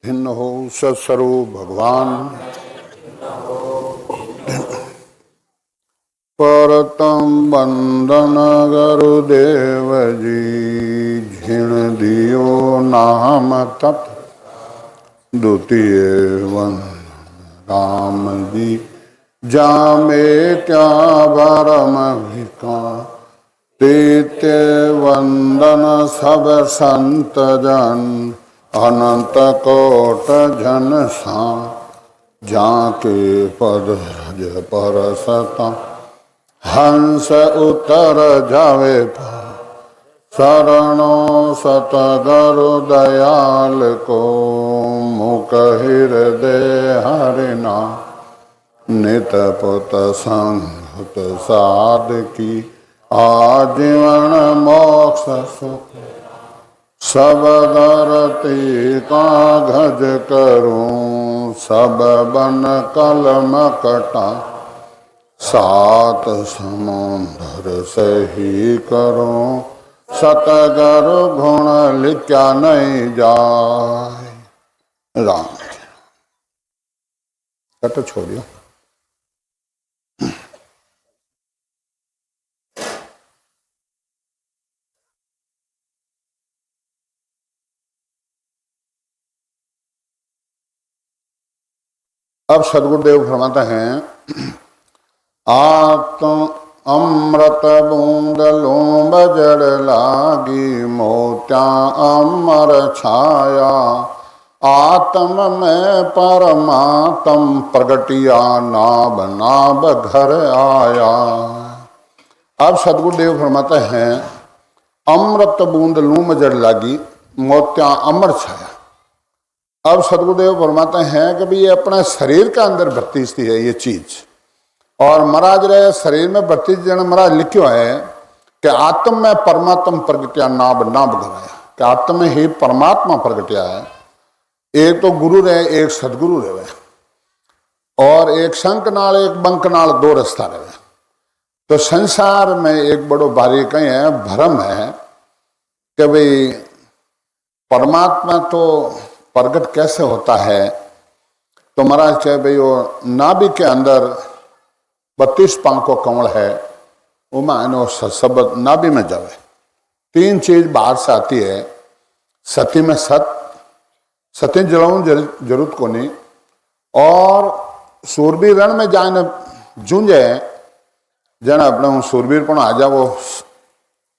भिन्न हो सत्स्वरूप भगवान परतम बंदन गुरुदेव जी झिण दियो नाम तत् द्वितीय वंदन राम जी जामे त्या भरम भिका तीते वंदन सब संत जन अनंत कोट जन सा जाके पद रज परसता हंस उतर जावे शरणो सतगुरु दयाल को मुख हृदय हरिना नित पुत संहत साध की आजीवन मोक्ष सुख सब धरती का गज करूं सब बन कलम कटा सात समुंदर से ही करूं सतगुरु गुण लिखा नहीं जाए। राम कट छोड़ियो। अब सदगुरुदेव फरमाते हैं आत्म अमृत बूंद लूंब जड़ लागी मोत्या अमर छाया आत्म में परमात्म प्रगटिया नाभ नाभ घर आया। अब सदगुरुदेव फरमाते हैं अमृत बूंद लूंब जड़ लागी मोत्या अमर छाया। अब सदगुरुदेव फरमाते हैं कि भाई ये अपने शरीर के अंदर भर्ती सी है ये चीज और महाराज रे शरीर में भर्ती जन महाराज लिखो है कि आत्म में परमात्मा प्रगटिया नाभ नाभ गवाया कि आत्म में ही परमात्मा प्रगटिया है। एक तो गुरु रहे एक सदगुरु रहे और एक शंख नाल एक बंक नाल दो रास्ता रहे। तो संसार में एक बड़ो भारी कहीं है भ्रम है कि भाई परमात्मा तो प्रगट कैसे होता है। तो महाराज कहे भाई वो नाभि के अंदर 32 पांखों कमल है वो मानो सब नाभि में जावे। तीन चीज बाहर से आती है सती में सती जलाऊं जरूरत को नहीं और सूरबीर रण में जाए न जूंझे जन अपने सूरबीर पण आ जा वो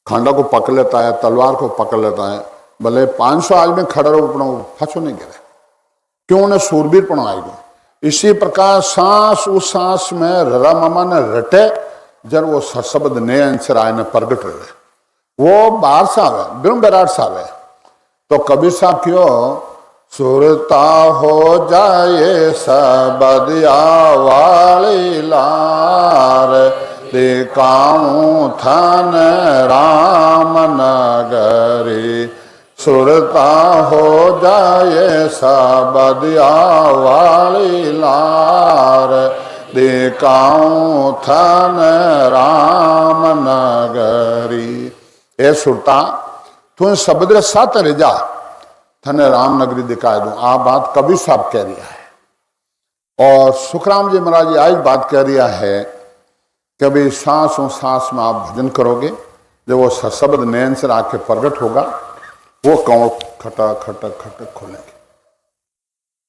खांडा को पकड़ लेता है तलवार को पकड़ लेता है भले 500 आदमी खड़ा रहो अपना फंसो नहीं गिरे क्यों उन्हें सूरबीर पण आएगा। इसी प्रकार सांस उस सांस में रा मामा ने रटे जब वो शब्द नए अंसर आए ने प्रगट रहे वो बाहर से आवे बिरम बैराट से आवे। तो कबीर साहब क्यों सुरता हो जाए सबदिया वाली लार दिखाऊं थन राम नगरी सुरता हो जाए सबदिया वाली लार दिखाऊं थन राम नगरी। ए सुरता तू सबद साथ रह जा थने राम नगरी दिखा दूं। आ बात कबीर साहब कह रहा है और सुखराम जी महाराज आज बात कह रहा है कि भाई सांस में आप भजन करोगे जब वो शब्द नयन से आके प्रगट होगा वो कौन खटक खटक खटक खोलेंगे।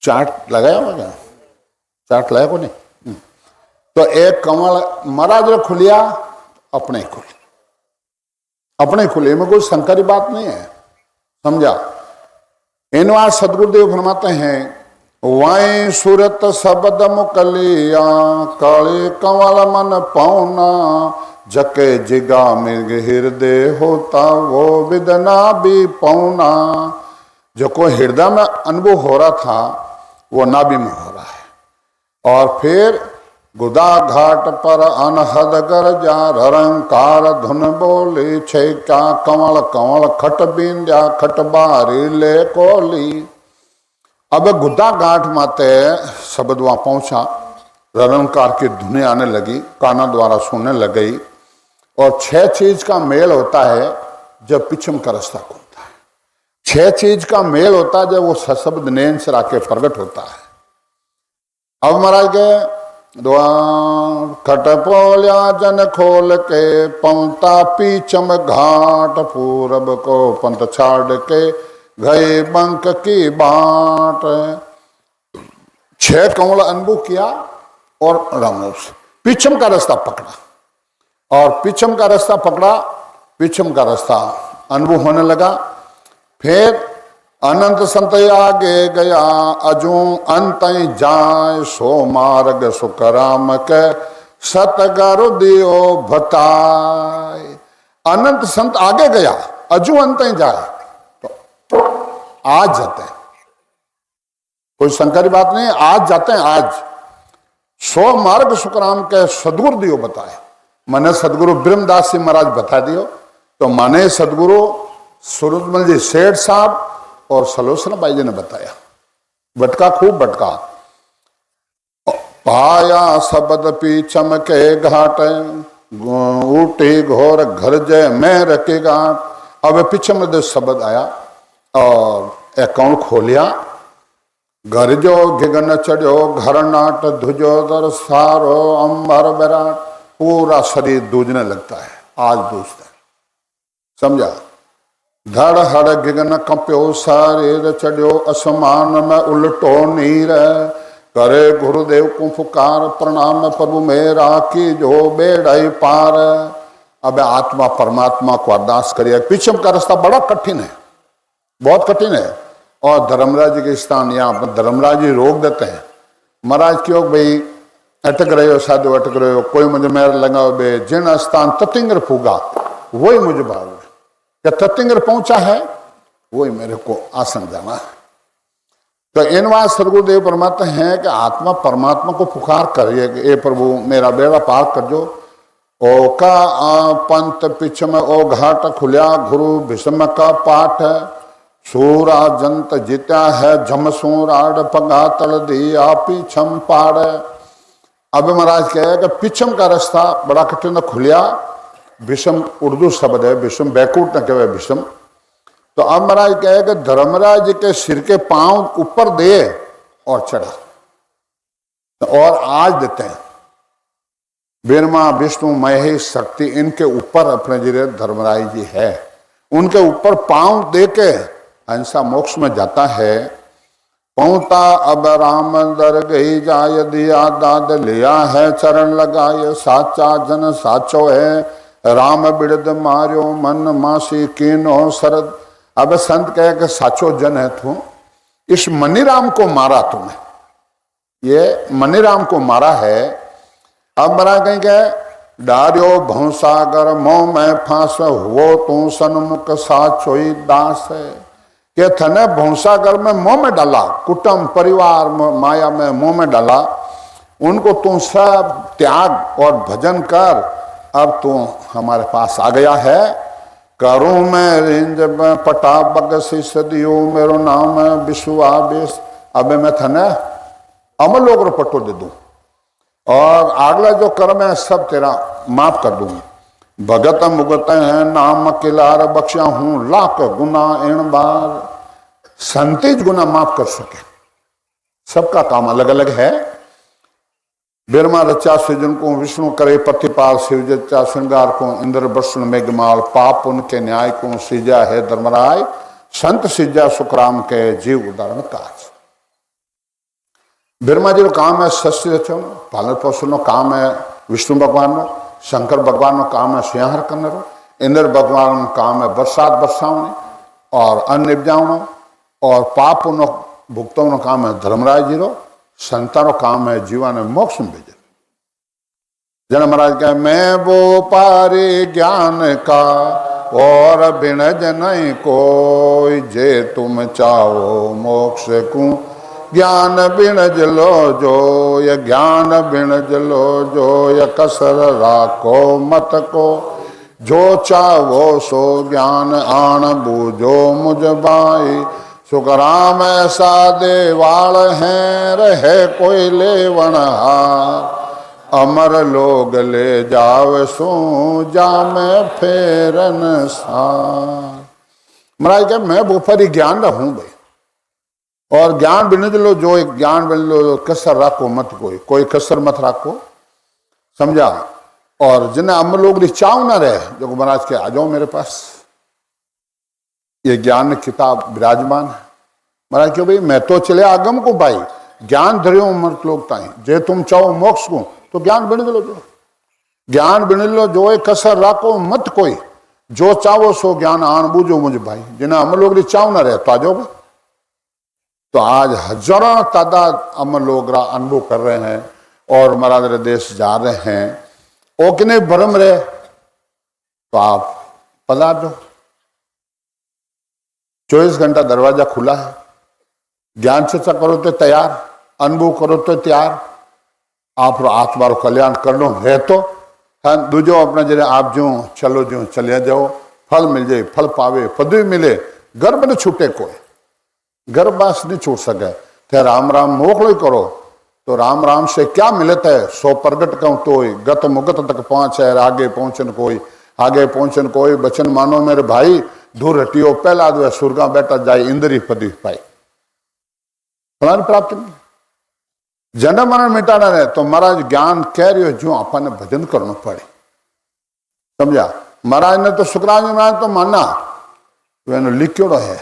चाट लगाया होगा चाट लगाया को नहीं। तो एक कमल महाराज ने खुलिया अपने खुले में कोई शंकरी बात नहीं है समझा। इन बार सदगुरुदेव फरमाते हैं वाई सूरत शब्द मुकलिया काले कमल मन पौना जके जिगा मृग हृदय होता वो विदना भी पौना। जो कोई हृदय में अनुभव हो रहा था वो नाभि में हो रहा है। और फिर गुदा घाट पर अनहद गर जा रंकार धुन बोली छे क्या कमल कमल खट बिंद्या खट बारी ले कोली। अब गुदा घाट माते शब्द वहां पहुंचा रंकार की धुनें आने लगी काना द्वारा सुनने लग गई और 6 चीज का मेल होता है जब पिछम का रास्ता खुलता है। छह चीज का मेल होता है जब वो सशब्द नैन से आके प्रकट होता है। अब महाराज के द्वार खटपोल्या जन खोल के पहुंचा पीछम घाट पूरब को पंथ छाड़ के गए बंक की बाट। छह कमल अनुभव किया और रामोस पीछम का रास्ता पकड़ा और पीछम का रास्ता पकड़ा, पीछम का रास्ता अनुभव होने लगा। फिर अनंत संत आगे गया अजू अंत जाय सो मार्ग सुखराम के सतगरु दियो बताए। अनंत संत आगे गया अजू अंत जाए, तो आज जाते हैं, कोई शंका की बात नहीं, आज जाते हैं। आज सो मार्ग सुखराम के सदगुरु दियो बताए, मैंने सदगुरु ब्रह्मदास जी महाराज बता दियो। तो माने सदगुरु सूरजमल जी सेठ साहब और सलोचना बाई जी ने बताया। भटका, खूब भटका, पाया शब्द पीछम के घाट ऊटी घोर घर जय मैं रखे घाट। अब पीछम में शब्द आया और अकाउंट खोलिया। घर जो गिगन चढ़ो घर नाट धुजो दर सारो अंबर विराट। पूरा शरीर दूजने लगता है, आज दूजता है, समझा। धड़ हड़ गिगन कंप्यो शरीर चढ़ो असमान में उल्टो नीर। करे गुरुदेव को पुकार प्रणाम प्रभु मेरा की जो बेड़ाई पार। अब आत्मा परमात्मा को अरदास करिए। पीछे का रास्ता बड़ा कठिन है, बहुत कठिन है। और धर्मराज जी के स्थान यहाँ पर धर्मराज जी रोक देते हैं। महाराज क्यों भाई अटक रहे हो, साधु अटक रहे हो, कोई मुझे मेर लगाओ बे। जिन स्थान ततिंगर फूगा वही मुझे भाव क्या ततिंगर पहुंचा है वही मेरे को आसन जाना है। तो इन बात सदगुरुदेव परमात्मा है कि आत्मा परमात्मा को पुकार करिए कि ए प्रभु मेरा बेड़ा पार कर जो। ओ का पंत पिछ में ओ घाट खुलिया गुरु भीष्म का पाठ। सूरा जंत जीत्या है झमसूराड पगा तल दिया पीछम पाड़। अब महाराज कहे कि पीछम का रास्ता बड़ा कठिन खुलिया। भीष्म उर्दू शब्द है, भीष्म बैकुंठ न कहे भीष्म। तो अब महाराज कहे कि धर्मराज जी के सिर के पांव ऊपर दे और चढ़ा। और आज देते हैं ब्रह्मा विष्णु महेश शक्ति इनके ऊपर अपने जिले धर्मराज जी है, उनके ऊपर पांव दे के अंसा मोक्ष में जाता है। पहुंचा अब राम दर गई जाय दिया दाद लिया है चरण लगाए। साचा जन साचो है राम बिड़द मार्यो मन मासी कीनो शरद। अब संत कहे कि साचो जन है तू, इस मनीराम को मारा तूने, ये मनीराम को मारा है। अब बड़ा कहीं कहे डारियो भंसागर मोह में फांस हो तू सन्मुख साचोई दास है। कि थने भंसागर में मोह में डाला, कुटुंब परिवार माया में मोह में डाला, उनको तू सब त्याग और भजन कर। अब तू हमारे पास आ गया है। करूं मैं रिंज में पटा बग सिदियो मेरो नाम है विश्वा बेस। अब मैं थने अमल लोग पट्टो दे दूं और अगला जो कर्म है सब तेरा माफ कर दूंगी। भगत मुगत है नाम किलार बख्शा हूं लाख गुना इन बार। संतीज गुना माफ कर सके, सबका काम अलग अलग है। ब्रह्मा रचा सृजन को विष्णु करे प्रतिपाल शिव जचा श्रृंगार को इंद्र बर्षण मेघमाल। पाप उनके न्याय को सीजा है धर्मराय संत सीजा सुखराम के जीव उदाहरण काज। ब्रह्मा जी काम है सृष्टि रचन पालन पोषण काम है विष्णु भगवान नो। शंकर भगवान काम है संहार करने। इंद्र भगवान काम है बरसात बरसावने और अन्न निपजावनो। और पाप नो भुगतों काम है धर्मराज जी रो। संतानो काम है जीवा ने मोक्ष में भेजे। जन महाराज कहे मैं वो पारे ज्ञान का और बिनज नहीं कोई। जे तुम चाहो मोक्ष को ज्ञान बिनज लो जो। ये ज्ञान बिनज लो जो ये कसर राखो मत को। जो चाहो सो ज्ञान आन बूझो मुझ बाई। सुखराम ऐसा देवाल है रहे कोई लेवन हार। अमर लोग ले जाव सो जा में फेरन सार। महाराज क्या मैं बोफरी ज्ञान रहूं भाई, और ज्ञान बिन लो जो एक ज्ञान बिन लो कसर राखो मत, कोई कसर मत राखो, समझा। और जिन्हें हम लोग चाव ना रहे जो महाराज के आ जाओ मेरे पास, ये ज्ञान किताब विराजमान है। महाराज क्यों भाई मैं तो चले आगम को भाई, ज्ञान धरियो मत लोग ताई, जे तुम चाहो मोक्ष को तो ज्ञान बिन लो जो, ज्ञान बिन लो जो कसर राखो मत कोई, जो चाहो सो ज्ञान आन बूझो मुझे भाई, जिन्हें हम लोग चाव ना रहे तो आ जाओ भाई। तो आज हजारों तादाद हम लोग अनुभव कर रहे हैं और महाराज देश जा रहे हैं, ओ किने भरम रहे तो आप पधार दो, 24 घंटा दरवाजा खुला है, ज्ञान चर्चा करो तो तैयार, अनुभव करो तो तैयार, आप आत्मा रो कल्याण करनो है तो हाँ दूजो अपना जरे आप जो चलो जो चले जाओ, फल मिल जाए फल पावे, पदवी मिले, गर्भ न छूटे कोई, गर्भवास नहीं छूट सके, थे राम राम मोकलो करो तो राम राम से क्या मिलता है, सो प्रगट कहूं तो गत मुगत तक पहुंचे, आगे पहुंचन कोई, आगे पहुंचन कोई, बचन मानो मेरे भाई, दूर हटियो पहला दो सुरगा बैठा जाए, इंद्री पदवी पाई, फलान प्राप्त नहीं, जन्म मरण मिटाना रहे तो महाराज ज्ञान कह रहे हो जो अपन भजन करना पड़े, समझा। महाराज ने तो शुक्राचार्य महाराज तो माना, मैंने लिखो है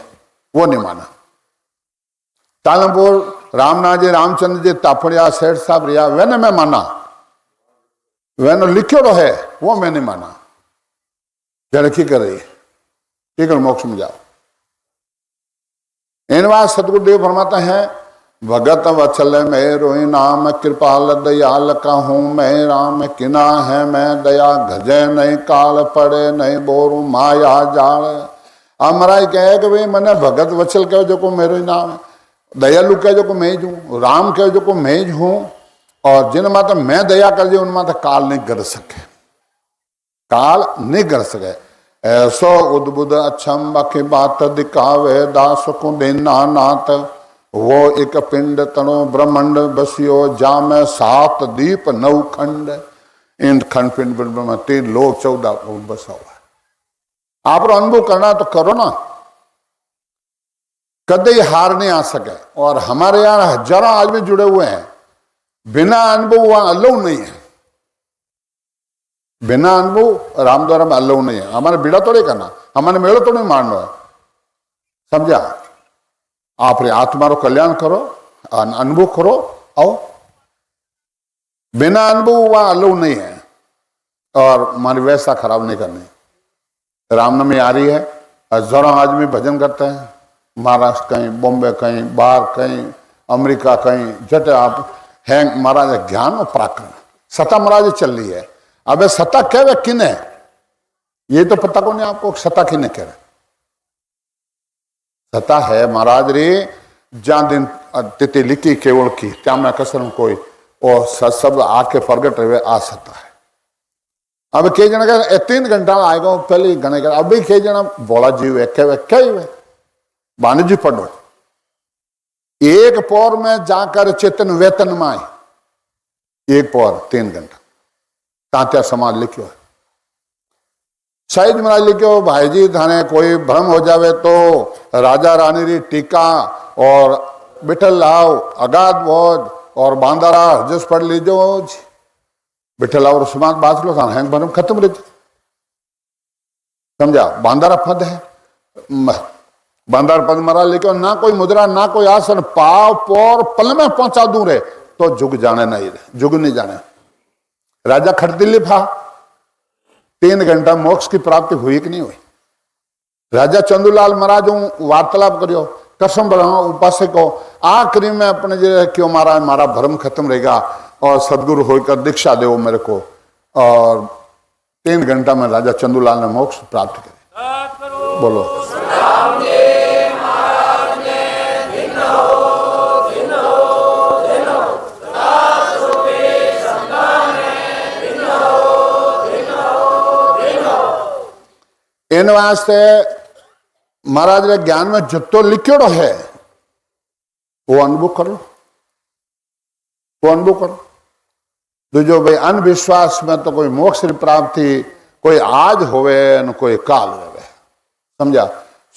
वो नहीं माना। तालमपुर रामनाथ जी रामचंद्र जी तापड़िया सेठ साहब रिया वैने मैं माना, वैनो लिखो है वो मैं नहीं माना, जड़की कर रही ठीक है, मोक्ष में जाओ। इन बात सतगुरुदेव फरमाते हैं, भगत वत्सल मेरो नाम कृपाल दयाल कहूँ मैं, राम किना है मैं दया गजे नहीं, काल पड़े नहीं बोरू माया जाल। अब महाराज कहे कि भाई मैंने भगत वत्सल कहो जो को मेरो नाम है, दयालु कह जो को मैं ही हूँ, राम कह जो को मैं ही हूँ, और जिन माता मैं दया कर दी उन माता काल नहीं कर सके, काल नहीं कर सके। ऐसो उद्बुद अक्षम बाकी बात दिखावे, दास को देना नाथ वो एक पिंड तनो ब्रह्मंड बसियो, जा में 7 दीप 9 खंड, इन खंड पिंड में 3 लोग 14 बसा हुआ है। आप अनुभव करना तो करो ना, कदे हार नहीं आ सके। और हमारे यहाँ हजारों आदमी जुड़े हुए हैं, बिना अनुभव वहां अल्लाह नहीं है, बिना अनुभव रामद्वारा में अल्लाह नहीं है। हमारे बीड़ा तो नहीं करना, हमारे मेड़ो तो नहीं मारना है, समझा। आप आत्मा रो कल्याण करो, अनुभव करो, आओ। बिना अनुभव वहां अल्लाह नहीं है, और हमारी व्यवस्था खराब नहीं करनी। रामनवमी आ रही है, हजारों आदमी भजन करते हैं, महाराष्ट्र कहीं, बॉम्बे कहीं, बाहर कहीं, अमेरिका कहीं, जट आप हैं महाराज ज्ञान और पराक्रम सत्ता महाराज चल रही है। अब सत्ता कह वे किन है ये तो पता को नहीं आपको, सत्ता किने कह रहे। सत्ता है महाराज रे जहां दिन तिथि लिखी केवल की त्यामना कसर कोई, और सब आके प्रगट रहे आ सत्ता है। अब कई जना कह 3 घंटा आएगा पहले गणे कर, अभी कई जना बोला जीव है कई वे बानी जी पढ़ो, एक पौर में जाकर चेतन वेतन में आए, एक पौर 3 घंटा तात्या समाज लिखो है। शायद महाराज लिखो भाई जी थाने कोई भ्रम हो जावे तो राजा रानी री टीका और बिठल लाओ अगाध बोध और बांदारा जस पढ़ लीजो, बिठल लाओ समाज बात लो थाना हैंग भ्रम खत्म रही, समझा। बांदारा पद है, बांदार पद महाराज लिखो ना कोई मुद्रा ना कोई आसन, पाव पौर पल में पहुंचा दूं रे तो जुग जाने नहीं रे, जुग नहीं जाने। राजा खटदिल्ली था, 3 घंटा मोक्ष की प्राप्ति हुई कि नहीं हुई। राजा चंदूलाल महाराज वार्तालाप करियो, कसम बढ़ाओ उपासक को आखिरी में अपने जो क्यों महाराज मारा भ्रम खत्म रहेगा और सदगुरु होकर दीक्षा दो मेरे को, और 3 घंटा में राजा चंदूलाल ने मोक्ष प्राप्त किया। बोलो इन वास्ते महाराज ने ज्ञान में जितो लिखो है वो अनुभव करो, वो अनुभव करो। तो जो भाई अंधविश्वास में तो कोई मोक्ष की प्राप्ति कोई आज होवे न कोई काल होवे, समझा।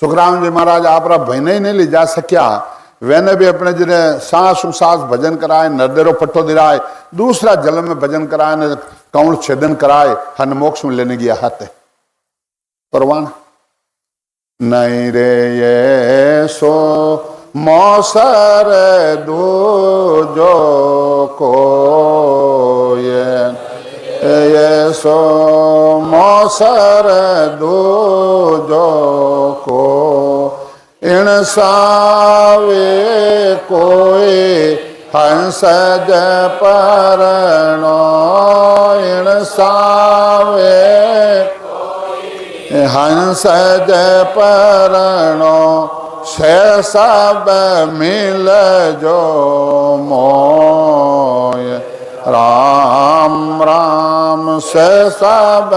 सुखराम जी महाराज आप भाईने ही नहीं ले जा सक्या, वैने भी अपने जिन्हें सांस सांस भजन कराए, नरदेरो पट्टो दिराए, दूसरा जल में भजन कराए, न कौन छेदन कराए, हन मोक्ष में लेने गया हाथ परवान नहीं रे ये सो मौसर दो जो को ये सो मौसर दो जो को इन सावे कोई हंस परणो इन सावे हंस परणो से सब मिल जो मोय राम राम से सब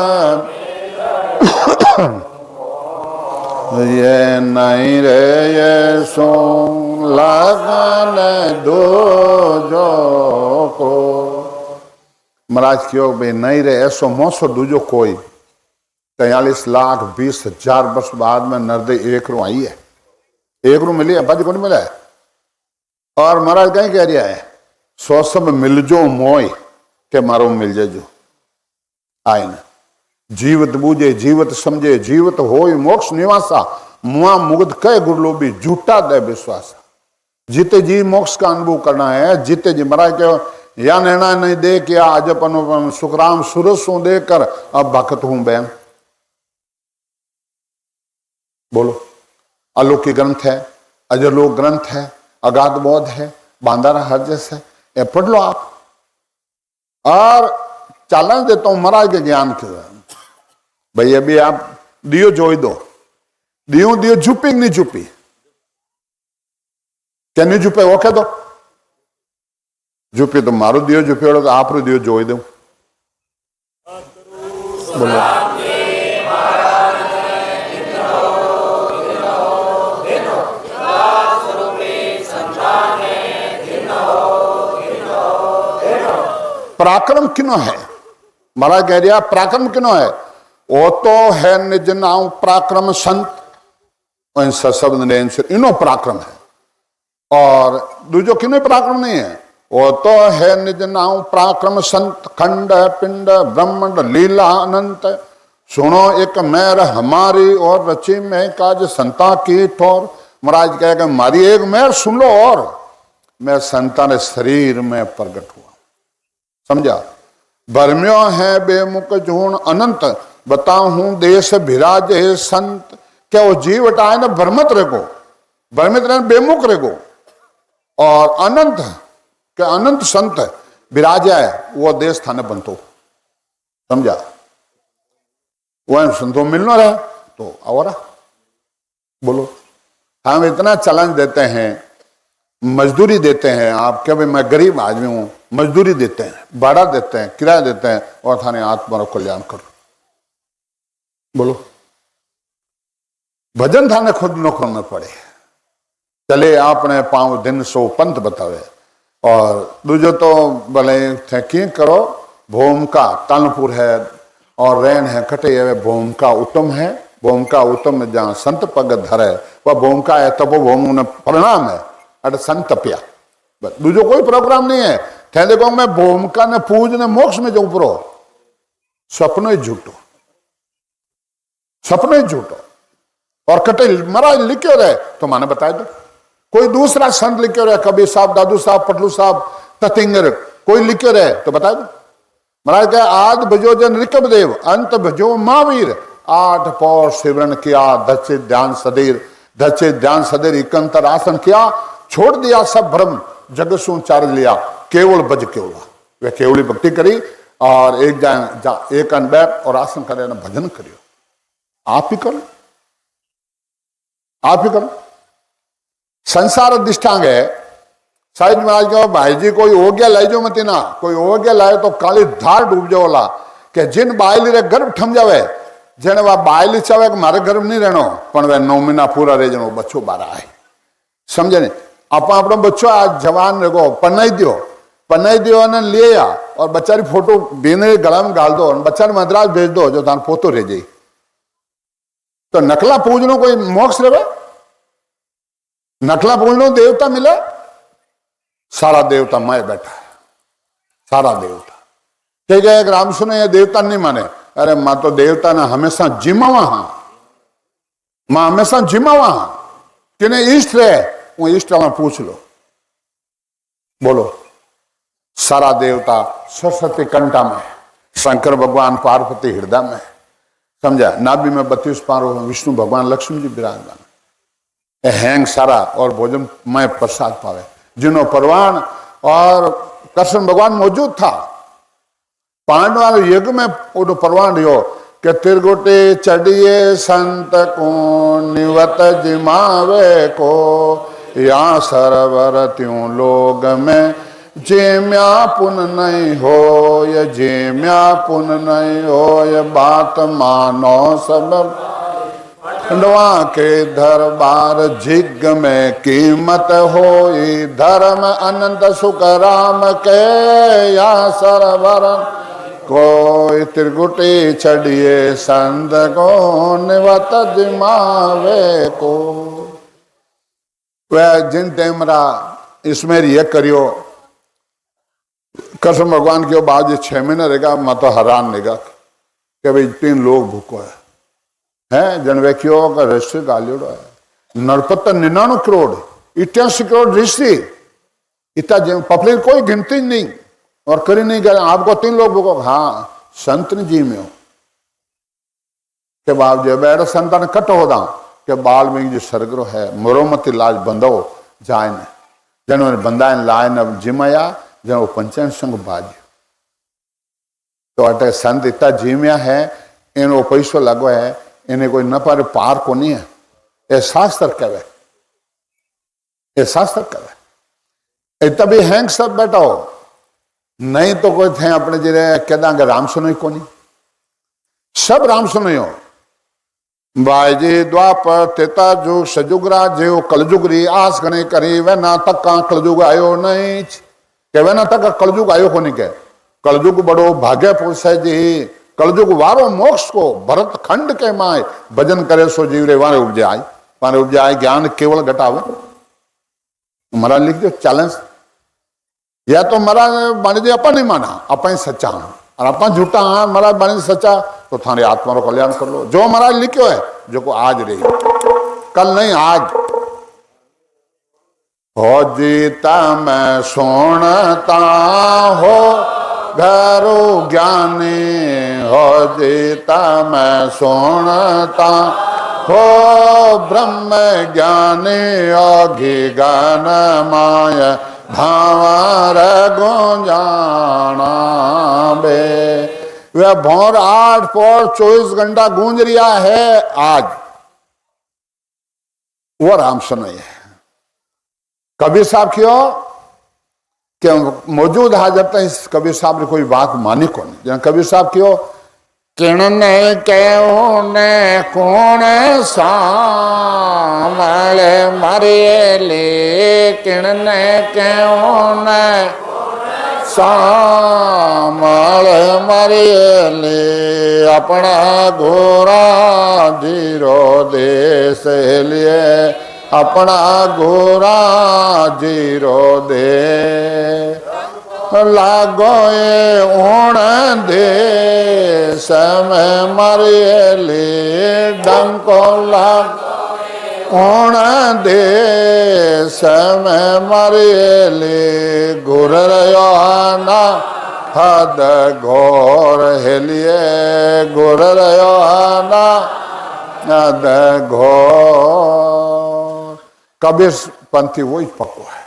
ये नहीं रे ये सो लगन दो जो को महाराज क्यों भाई नहीं रे ऐसो मौसो दूजो कोई 43,20,000 वर्ष बाद में नरदे एक रू आई है, एक रू मिली है, बज को मिला है। और महाराज कहीं कह रहा है सो सब मिल जो मोय के मारो मिल जे जो आए न जीवत बूझे जीवत समझे जीवत होय मोक्ष निवासा मुआ मुग्ध कह गुरलोबी झूठा दे विश्वासा। जीते जी मोक्ष का अनुभव करना है, जीते जी महाराज के या निर्णय नहीं दे कि आज अपन सुखराम सुरसों देकर अब भक्त हूं बहन। बोलो अलौकिक ग्रंथ है, अजरलोक ग्रंथ है, अगाध बोध है, बांदारा हरजस है, ये पढ़ लो आप। और चैलेंज देता हूं महाराज के ज्ञान के भाई अभी आप दियो जोई दो, दियो दियो झुपी नहीं झुपी, क्या नहीं झुपे वो कह दो, झुपी तो मारो दियो झुपी तो आप रो दियो जोई दो। बोलो पराक्रम किनो है, महाराज कह दिया पराक्रम किनो है, वो तो है निज नाम पराक्रम संत शब्द ने इनो पराक्रम है। और दूजो किनो पराक्रम नहीं है, वो तो है निज नाम पराक्रम संत खंड पिंड ब्रह्मांड लीला अनंत सुनो एक मैर हमारी और रची में काज संता की ठोर। महाराज कहेगा मारी एक मैर सुन लो और मैं संता ने शरीर में प्रकट हुआ, समझा। भरम्यो है बेमुख जूण अनंत बताऊ हूं देश विराज है संत। क्या वो जीव हटाए ना भ्रमित रेगो, भ्रमित रहे बेमुख रेगो और अनंत क्या अनंत संत विराज है वो देश थाने बनतो, समझा। वह संतो मिलना रहे तो और बोलो हम इतना चैलेंज देते हैं, मजदूरी देते हैं, आप क्या भाई मैं गरीब आदमी हूं, मजदूरी देते हैं, भाड़ा देते हैं, किराया देते हैं और थाने आत्मा कल्याण करो। बोलो भजन थाने खुद न करना पड़े, चले आपने 5 दिन 100 पंथ बतावे और दूजो तो भले थे की करो। भूमिका तालपुर है और रैन है कटे है, भूमिका उत्तम है, भूमिका उत्तम में जहां संत पग धरे वह भूमिका है, तपो भूमि परिणाम है अट संत तपिया। दूजो कोई प्रोग्राम नहीं है। थे देखो मैं भूमिका ने पूज ने मोक्ष में जो उपरो सपनो ही झूठो, सपनो ही झूठो। और कटे महाराज लिखे रहे तो माने बताए दो, कोई दूसरा संत लिखे रहे, कबीर साहब, दादू साहब, पटलू साहब, ततिंगर कोई लिखे रहे तो बताए दो। महाराज कहे आद भजो जन ऋकब देव अंत भजो महावीर 8 पौर सिमरन किया धचे ध्यान सदेर, धचे ध्यान सदेर इकंतर आसन किया छोड़ दिया सब भ्रम जग सु चार लिया केवल बज केवला। वे केवली भक्ति करी और एक अन बैठ और आसन करे ना भजन करियो। आप ही करो, आप ही करो। संसार अधिष्ठांग है। शायद महाराज कहो भाई जी कोई हो गया लाई जो मत ना, कोई हो गया लाए तो काली धार डूब जाओ ला कि जिन बायली रे गर्भ ठम जावे जेने वा बायली चावे कि मारे गर्भ नहीं रहनो पण वे 9 महीना पूरा रह जनो बच्चो बारा आए, समझे ने। आप अपना बच्चो आज जवान रहो पन्नाई दियो ने ले आ और बच्चा री फोटो बेने गला में गाल दो और बच्चा ने मद्रास भेज दो जो थान पोतो रह जाई। तो नकला पूजनो कोई मोक्ष रहे? नकला पूजनो देवता मिले? सारा देवता मैं बैठा है, सारा देवता। ठीक है, एक राम सुने ये देवता नहीं माने, अरे मां तो देवता ने हमेशा जिमावा हाँ, मां हमेशा जिमावा हाँ। किने इष्ट रहे वो इष्ट में पूछ लो, बोलो। सारा देवता सरस्वती कंठा में, शंकर भगवान पार्वती हृदय में, समझा। नाभि में 32 पारों में विष्णु भगवान लक्ष्मी जी विराजमान। हैंग सारा और भोजन में प्रसाद पावे। जिनो परवान और कृष्ण भगवान मौजूद था। पांडवा युग में वो परवान रहो कि तिरगुटे चढ़िए संत को निवत जिमावे को, या सरवर त्यों लोग में जेम्या पुन नहीं हो, ये जेम्या पुन नहीं हो, ये बात मानो सब। खंडवा के दरबार झिग में कीमत हो, धर्म अनंत सुख राम के, या सरवर कोई त्रिगुटी चढ़िए संत को निवत जिमावे को। वह जिन टेमरा इसमें ये करियो कृष्ण भगवान के बाद ये 6 महीने रहेगा, मैं तो हैरान रहेगा कि भाई 3 लोग भूखो है जनवे क्यों का ऋषि गालियोड़ो है। नरपत 99 करोड़ 88 करोड़ ऋषि, इतना पब्लिक कोई गिनती नहीं और करी नहीं गए। आपको 3 लोग भूखो, हाँ संत जी में हो के बाप जो बैठ संतान कट हो दां के बाल में जो सरगरो है मरोमती लाज बंदो जाए ने जन बंदा लाए न जिमया जन वो पंचायत संग बाज। तो अटे संत इतना जीम्या है, इन पैसो लगो है, इन्हें कोई न पार को नहीं है। ये शास्त्र कहे, ये शास्त्र कहे। इतना भी हैंग सब बैठा हो नहीं तो कोई थे अपने जिरे कहदा राम सुनो को नहीं, सब राम सुनो हो। बाजी द्वापर तेता जुग सजुगरा जो कलजुगरी आस गणे करी वे ना तक का कलजुग आयो नहीं के वे ना तक कलजुग आयो को नहीं के। कलजुग बड़ो भाग्य पुरुष है जी, कलजुग वारो मोक्ष को भरत खंड के माए भजन करे सो जीव रे वारे उपजाए ज्ञान केवल घटावे। मरा लिख दो चैलेंज, या तो मरा बाणी दे अपन नहीं माना अपन सच्चा और अपन झूठा हाँ मरा बाणी सच्चा तो थारे आत्मा रो कल्याण कर लो। जो मरा लिखो है जो को आज रही कल नहीं आज। हो जीता मैं सोनता हो घरो ज्ञानी, हो जीता मैं सोनता हो ब्रह्म ज्ञानी, योगी गान माया भावर गुंजाना बे। वह भौर 8 पौर 24 घंटा गूंज रिया है आज, वो राम सुनो है। कबीर साहब क्यों कि मौजूद हाजर तक कबीर साहब ने कोई बात मानी को नहीं। जन कबीर साहब क्यों किणने क्यों ने कौन सामले मरे ले, किणने क्यों ने सामले मरे ले, अपना घोरा जीरो देश लिए, अपना घोरा जीरो दे लागो ओण दे समय मरियली डंको लाग ओण दे समय मरियली घुर ना हद घोर हेलिए घुर ना हद घोर। कबीर पंथी वही पक्को है।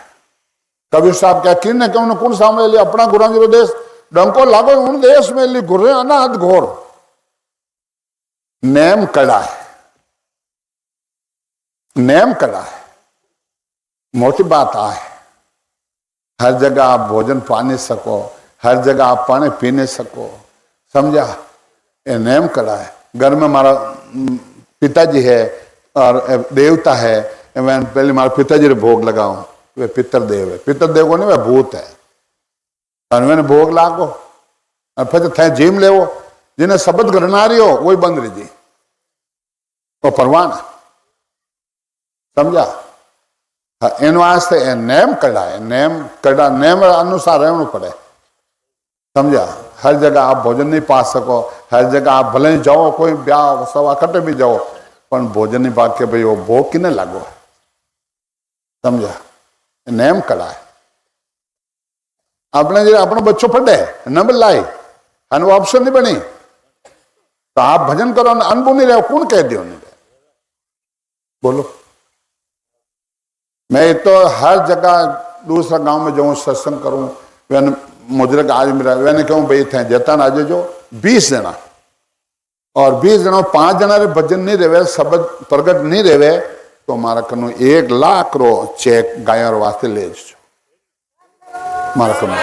कबीर साहब क्या किन क्यों कौन सामने लिया अपना गुरु जीरो देश डंको लागो उन देश में ली घुरे अनाथ घोर। नेम कड़ा है, नेम कड़ा है, मोटी बात आ है। हर जगह आप भोजन पा नहीं सको, हर जगह आप पानी पी नहीं सको, समझा। ये नेम कड़ा है। घर में हमारा पिताजी है और देवता है, मैं पहले हमारे पिताजी ने भोग लगाऊं, वे पितरदेव है। पितरदेव को नहीं वे भूत है और मैंने भोग लागो और फिर थे जीम ले वो जिन्हें शब्द घरना रही हो वही बंद रही जी। तो परवान समझा। हाँ, इन वास्ते नेम कड़ा है, नेम कड़ा, नेम अनुसार रहना पड़े, समझा। हर जगह आप भोजन नहीं पा सको, हर जगह आप भले ही जाओ, कोई ब्याह सवा कटे भी जाओ, पर भोजन नहीं पा के भाई वो भोग किने लागो, समझा। नेम कड़ा है। अपने जो अपनो बच्चों पढ़े न लाई और वो ऑप्शन नहीं बनी, तो आप भजन करो, अनुभव नहीं रहे, कौन कह दियो नहीं रहे, बोलो। मैं तो हर जगह दूसरा गांव में जाऊं, सत्संग करूं, वैन मुजरक आज मेरा वैने कहूं भाई थे जतन आज जो 20 जना, और 20 जना 5 जना रे भजन नहीं रहे, शब्द प्रगट नहीं रहे, तो हमारा कनु 1 लाख रो चेक गायर वास्ते ले जाओ मारा कनु।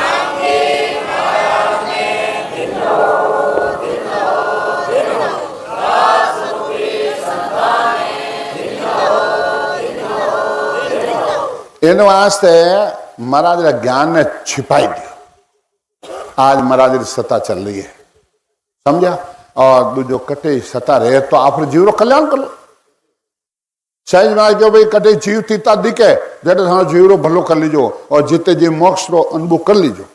इन वास्ते महाराज ज्ञान ने छिपाई दिया। आज महाराज की सत्ता चल रही है, समझा। और जो कटे सत्ता रहे तो आप जीव रो कल्याण कर लो। सहज में जो भाई कटे जीव तीता दिखे, जेटे थानो जीव रो भलो कर लीजो, और जिते जी मोक्ष रो अनुभव कर लीजो।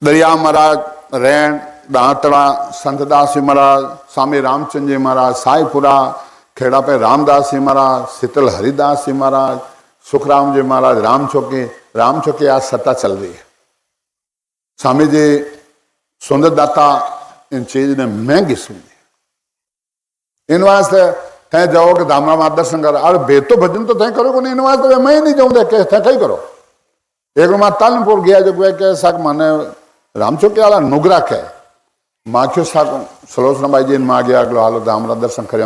दरिया महाराज, रैन, दांतड़ा, संतदास जी महाराज, स्वामी रामचंद्र जी महाराज, साईपुरा, खेड़ा पे रामदास जी महाराज, शीतल हरिदास जी महाराज, सुखराम जी महाराज, राम चौकी आज सत्ता चल रही है। स्वामी जी सुंदर दाता इन चीज ने महंगी सुनी। इन वास्ते थे जाओ कि धाम राम दर्शन कर, अरे बे तो भजन तो थे करो, इन वास्ते मैं ही नहीं जाऊँ देखे थे कहीं करो। एक मां तालनपुर गया जो कह साक माने राम चौकी वाला नुगरा कह माख्यो साक सलोचना बाई जी मां गया अगलो हालो धाम राम दर्शन कर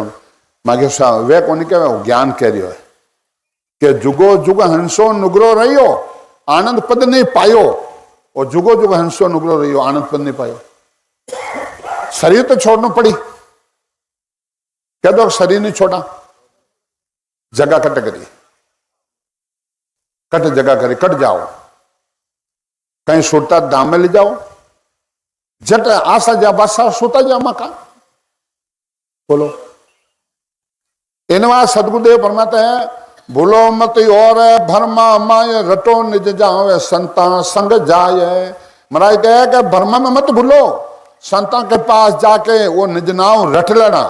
माख्यो सा वे कोनी कहे ज्ञान कह रही है कि जुगो जुग हंसो नुगरो रहियो आनंद पद नहीं पायो, और जुगो जुग हंसो नुगरो रहियो आनंद पद नहीं पायो। शरीर तो छोड़ना पड़ी, कह दो शरीर नहीं छोड़ा, जगह कट करी, कट जगह करी, कट जाओ कहीं सोता दाम में ले जाओ, जट आशा जा बासा सोता जा मका बोलो। इनवा सदगुरुदेव फरमाते हैं भूलो मत और भरमा माय रटो निज जावे संता संग जाए। महाराज कहे कि भरमा में मत भूलो, संता के पास जाके वो निज नाम रट लेना।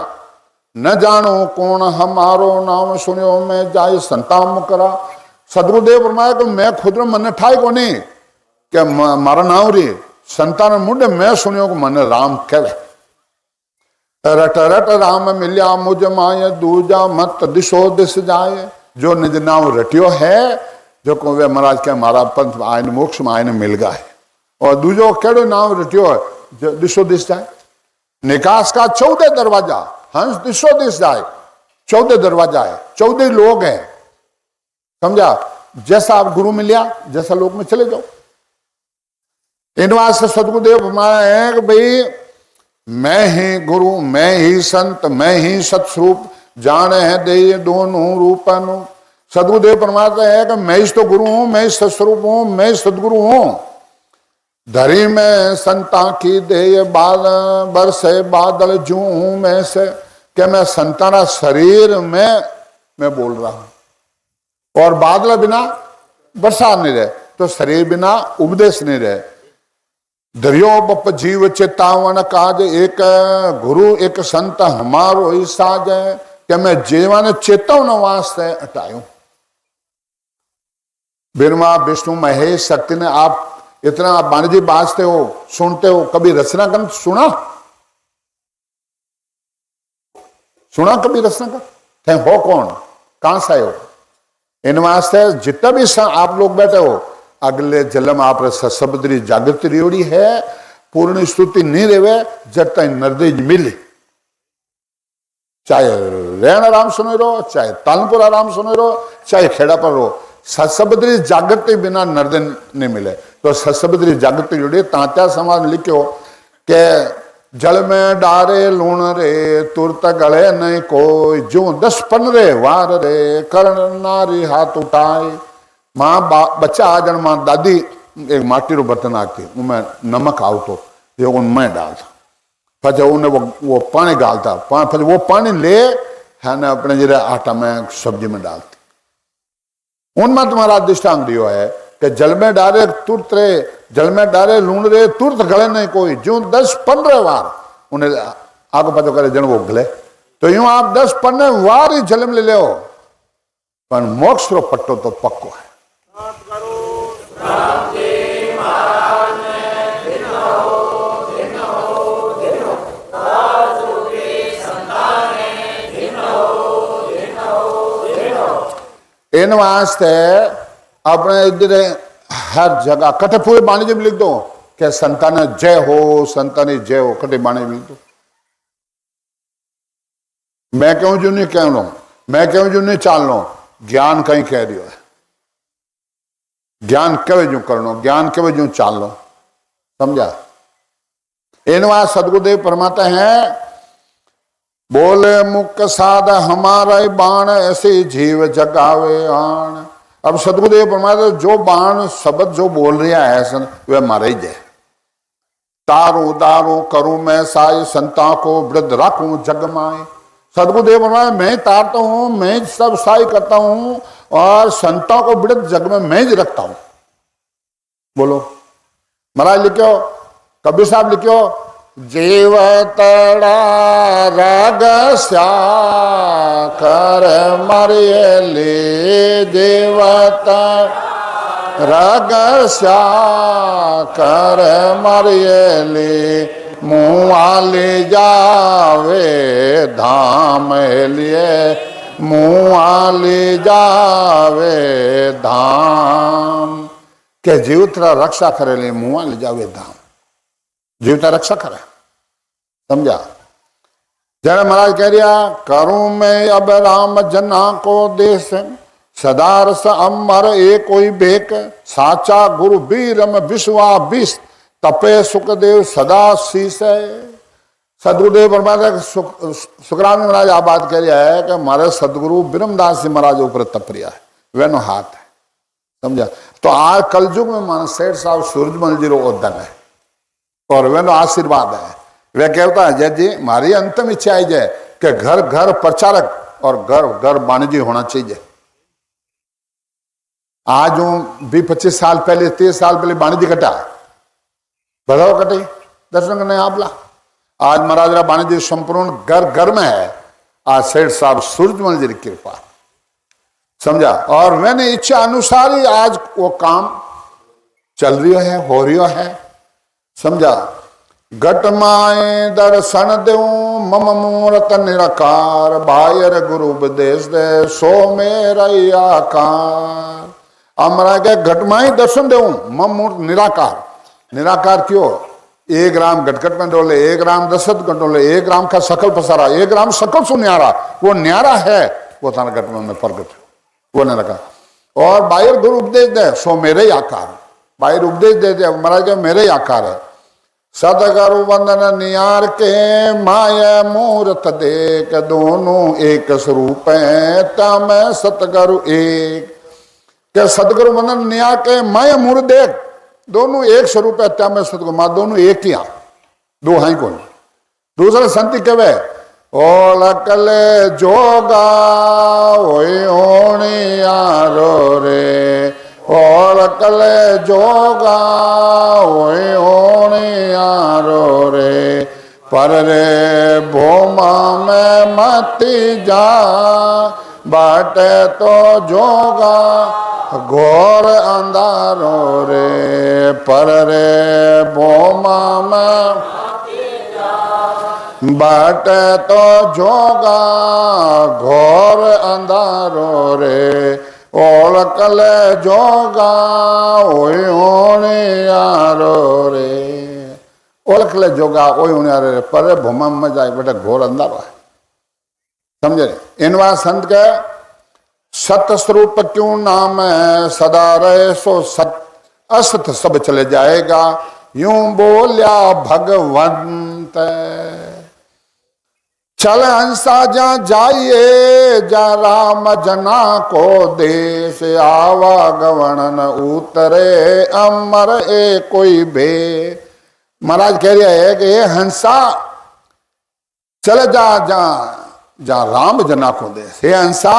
न जानो कौन हमारो नाम सुनियो मैं जाए संता मुकरा। सदगुरुदेव फरमाया कि मैं खुद मन ठाई को नहीं कि मारा नाम री संतान मुंडे मैं सुनियो को मन राम कहे। रट रट राम मिलिया मुझ माय दूजा मत दिशो दिश जाए। जो निज नाम रटियो है, जो को वे महाराज के मारा पंथ आयन मोक्ष में आयन मिल गया है। और दूजो केड़ो नाम रटियो है जो दिशो दिश जाए। निकास का 14 दरवाजा, हंस दिशो दिश जाए, 14 दरवाजा है, 14 लोग हैं, समझा। जैसा आप गुरु मिलिया जैसा लोग में चले जाओ। इन वास्ते सदगुरुदेव हमारा है कि भाई मैं ही गुरु, मैं ही संत, मैं ही सतस्वरूप, जाने है दे दोनों रूपन। सदगुरुदेव परमात्मा है कि मैं ही तो गुरु हूं, मैं ही सतस्वरूप हूं, मैं ही सदगुरु हूं। धरी में संता की दे बाल बरसे बादल जू हूं मैं से, कि मैं संताना शरीर में मैं बोल रहा हूं। और बादल बिना बरसात नहीं रहे, तो शरीर बिना उपदेश नहीं रहे। दरियो बप जीव चेतावन काज, एक गुरु एक संत हमारो ही साज है, कि मैं जीवन चेतवन वास्ते हटायूं। ब्रह्मा विष्णु महेश शक्ति ने आप इतना आप बाणजी बाजते हो, सुनते हो, कभी रचना कर सुना? सुना कभी रचना कर? थे हो कौन, कहां से आए हो? इन वास्ते जितना भी आप लोग बैठे हो, अगले जन्म आप सबदरी जागृति रियोड़ी है, पूर्ण स्तुति नहीं रेवे जब तक निर्देश मिले। चाहे रैन आराम सुने रहो, चाहे तालपुर आराम सुने रहो, चाहे खेड़ा पर रहो, सत्सबद्री जागृति बिना निर्दय नहीं मिले। तो सत्सबद्री जागृति जुड़े तांत्या समाज लिखो के जल में डारे लूण रे तुरत गले नहीं कोई, जो 10 15 वार रे करण नारी हाथ उठाए। माँ बच्चा आ जन माँ दादी एक माटी रो बर्तन आती उनमें नमक आवतो ये उनमें डाल પછી उन्हें वो पानी डालता, फिर वो पानी ले है ना अपने जरा आटा में सब्जी में डालती। उनमें तुम्हारा दृष्टांत दियो है कि जल में डाले तुरंत रहे, जल में डाले लूण रहे तुरंत गले नहीं कोई, जो 10-15 बार उन्हें आगो पाछो करे जन वो गले। तो यूं आप 10-15 बार ही जल में ले लो, पर मोक्ष रो पट्टो तो पक्को है। इन वास्ते अपने इधर हर जगह कटे पूरे बाणी जी में लिख दो कि संतान जय हो, संतानी जय हो, कटे बाणी में लिख दो। मैं क्यों जो नहीं कह लो, मैं क्यों जो नहीं चाल लो, ज्ञान कहीं कह रही है, ज्ञान कवे जो कर लो, ज्ञान कवे जो चाल लो, समझा। इन वास्ते सदगुरुदेव फरमाते हैं बोले मुख साध हमारा बाण ऐसे जीव जगावे आण। अब सदगुरुदेव फरमाते जो बाण शब्द जो बोल रहा है सन वह मारे ही जाए। तारू दारू करूं मैं साई संता को वृद्ध रखूं जग माए। सदगुरुदेव फरमाते मैं तारता हूं, मैं सब साई करता हूं और संतों को वृद्ध जग में मैं ही रखता हूं। बोलो महाराज लिखो, कबीर साहब लिखो, जीव तड़ा राग स्या कर मरिए ले, जीव तड़ा राग स्या कर मरिए ले, मुँह ले जावे धाम लिए, मुँह ले जावे धाम। के जीवतरा रक्षा करे ले मुँह ले जावे धाम, जीवता रक्षा करे, समझा। जरा महाराज कह रिया करूं मैं अब राम जना को देश, सदा रस अमर एक कोई बेक, साचा गुरु बीरम विश्वा विष, तपे सुखदेव सदा शीस। सदगुरुदेव परमात्मा सुखराम महाराज आ बात कह रहा है कि हमारे सदगुरु ब्रह्मदास जी महाराज ऊपर तप रिया है, वेनो हाथ है, समझा। तो आज कलयुग में मान सेठ साहब सूरजमल जी रो उद्दन है और वे आशीर्वाद है। वे कहता है जय जी हमारी अंतिम इच्छा है जय कि घर घर प्रचारक और घर घर वाणिज्य होना चाहिए। आज 20-25 साल पहले 30 साल पहले वाणिज्य कटा, बताओ कटे दर्शन करने आपला। आज महाराज वाणिज्य संपूर्ण घर घर में है। आज सेठ साहब सूरजमल जी की कृपा, समझा। और मैंने इच्छा अनुसार ही आज वो काम चल रही है, हो रही है, समझा। घट माए दर्शन दो मम मूर्त निराकार, बायर गुरु उपदेश दे सो मेरा आकार। अमरा के घट माए दर्शन दो मम मूर्त निराकार। निराकार क्यों? 1 ग्राम घटघट में डोले, 1 ग्राम दशरथ में डोले, 1 ग्राम का सकल पसारा, 1 ग्राम सकल सु न्यारा, वो न्यारा है, वो थाना घट में प्रगट, वो निराकार। और बायर गुरु उपदेश दे सो मेरे आकार, बाहर उपदेश देते महाराज के मेरे आकार है। सतगुरु वंदन नियार के माया मूर्त देख, दोनों एक स्वरूप है तम सतगुरु एक। के सतगुरु वंदन नियार के माया मूर्त देख, दोनों एक स्वरूप है तम सतगुरु, मां दोनों एक ही, दो हैं कौन। दूसरा संति कवे ओलकल जोगा ओने यारो रे, और कले जोगा ओने यारो रे, पर रे भोमा में मती जा, बाटे तो जोगा घोर अंधारो रे, पर रे भोमा में बाटे तो जोगा घोर अंधारो रे, ओलकल जोगा ओने यारो रे। ओलकल जोगा ओने यारो रे, पर भूमा में जाए बेटा घोर अंधारो है, समझे। इनवा संत के सत स्वरूप क्यों नाम है, सदा रहे सो सत, असत सब चले जाएगा, यूं बोलिया भगवंत। चल हंसा जा जाइए जा राम जना को देश, आवागमन उतरे अमर ए कोई भे। महाराज कह रहे हैं कि ये हंसा चल जा जा जा राम जना को देश। हे हंसा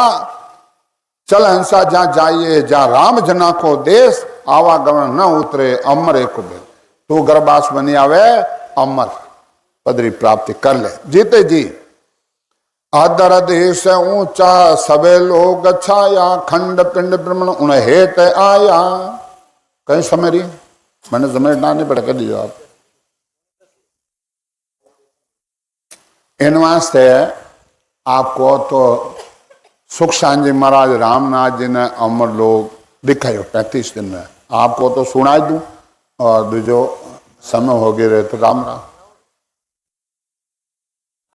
चल हंसा जा जाइए जा राम जना को देश, आवागमन न उतरे अमर एक बेल। तू गर्भास बनी आवे अमर पदरी प्राप्ति कर ले जीते जी। आदर देश ऊंचा सबे लोग छाया, खंड पिंड ब्रह्मण उन हेत आया। कहीं समझ मैंने समझना नहीं पड़ा, कर दिया आप। इन वास्ते आपको तो सुख शांति महाराज रामनाथ जी ने अमर लोग दिखायो 35 दिन में, आपको तो सुना दूं और जो समय हो गए रहे तो राम राम।